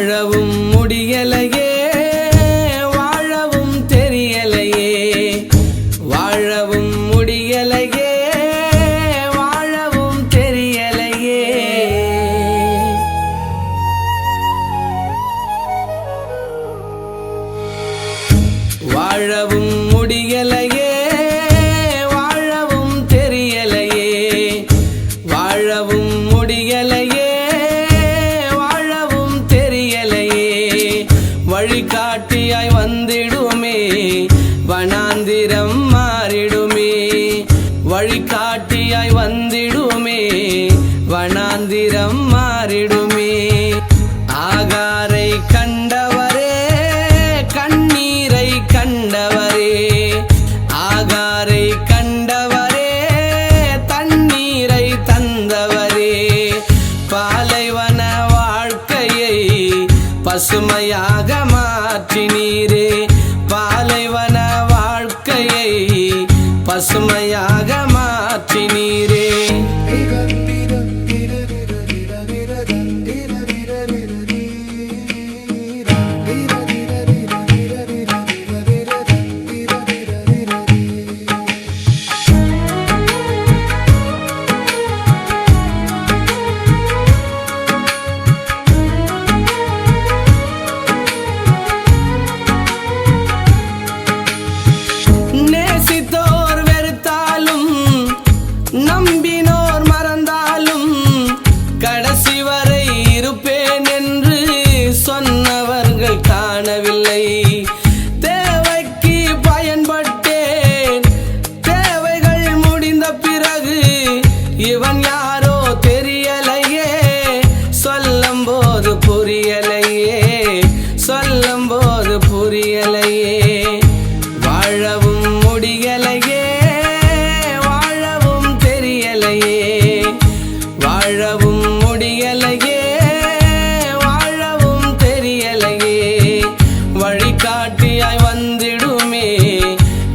வாழவும் முடியலையே வாழவும் தெரியலையே வாழவும் முடியலையே வாழவும் தெரியலையே வாழவும் முடியலையே வாழவும் தெரியலையே வாழவும் முடியலையே வாழவும் தெரியலையே வழிகாட்டியாய் வந்திடுமே வனாந்திரம் மாறிடுமே வழிகாட்டியாய் வந்திடுமே வனாந்திரம் மாறிடுமே ஆகாரை கண்டவரே கண்ணீரை கண்டவரே ஆகாரை கண்டவரே தண்ணீரை தந்தவரே பாலைவன வாழ்க்கையை பசுமையாக மாற்றினீரே பாலைவன வாழ்க்கையை பசுமையாக மாற்றினீரே நேசித்தோர் வெறுத்தாலும் நம்பினோர் மறந்தாலும் கடைசி வரை இருப்பேன் என்று சொன்னவர்கள் காணவில்லை தேவைக்கு பயன்பட்டேன் தேவைகள் முடிந்த பிறகு இவன் யாரோ தெரியலையே சொல்லும் போது புரியலையே சொல்லும் போது புரியலையே வாழவும் முடியலையே வாழவும் தெரியலையே வாழவும் முடியலையே வாழவும் தெரியலையே வழிகாட்டியாய் வந்திடுமே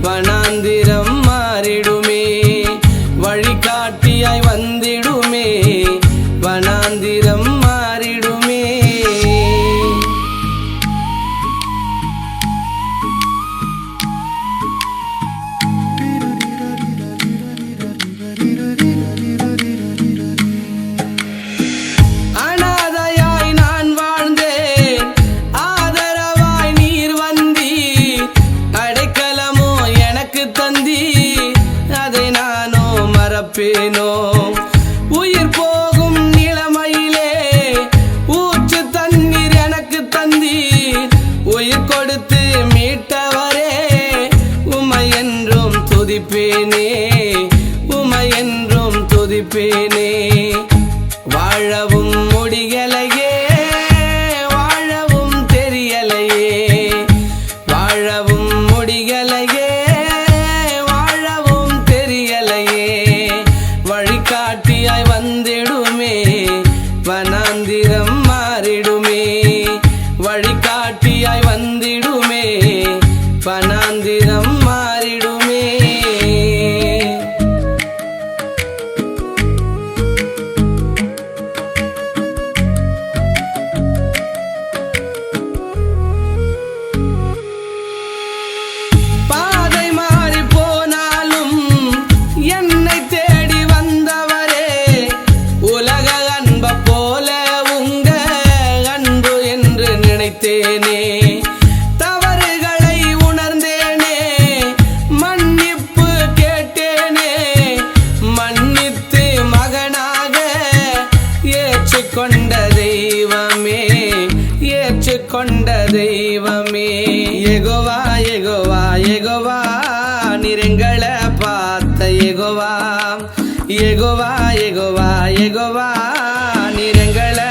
வனாந்திரம் மாறிடுமே வழிகாட்டியாய் வந்திடுமே வனாந்திரம் மாறிடுமே அனாதையாய் நான் வாழ்ந்தேன் ஆதரவாய் நீர் வந்தீர் அடைக்கலமோ எனக்கு தந்தீர் அதை நானோ மறப்பேனோ உயிர் போகும் நிலைமையிலே ஊற்று தண்ணீர் எனக்கு தந்தீர் உயிர் கொடுத்து மீட்டவரே உமை என்றும் துதிப்பேனே உமை என்றும் துதிப்பேனே வாழவும் முடியலையே வாழவும் தெரியலையே வாழவும் முடியலையே வாழவும் தெரியலையே வழிகாட்டியாய் வந்திடுமே வனாந்திரம் மாறிடுமே வழிகாட்டியாய் வந்திடுமே வனாந்திரம் மாறிடுமே பாதை மாறி போனாலும் என்னை தேடி வந்தவரே உலக அன்ப போல உங்க அன்பு என்று நினைத்தேனே தவறுகளை உணர்ந்தேனே மன்னிப்பு கேட்டேனே மன்னித்து மகனாக ஏற்றுக்கொண்ட தெய்வமே ஏற்றுக்கொண்ட தெய்வமே யெகோவா யெகோவா யெகோவா நிறங்களை பார்த்த யெகோவா யெகோவா யெகோவா யெகோவா நிறங்களை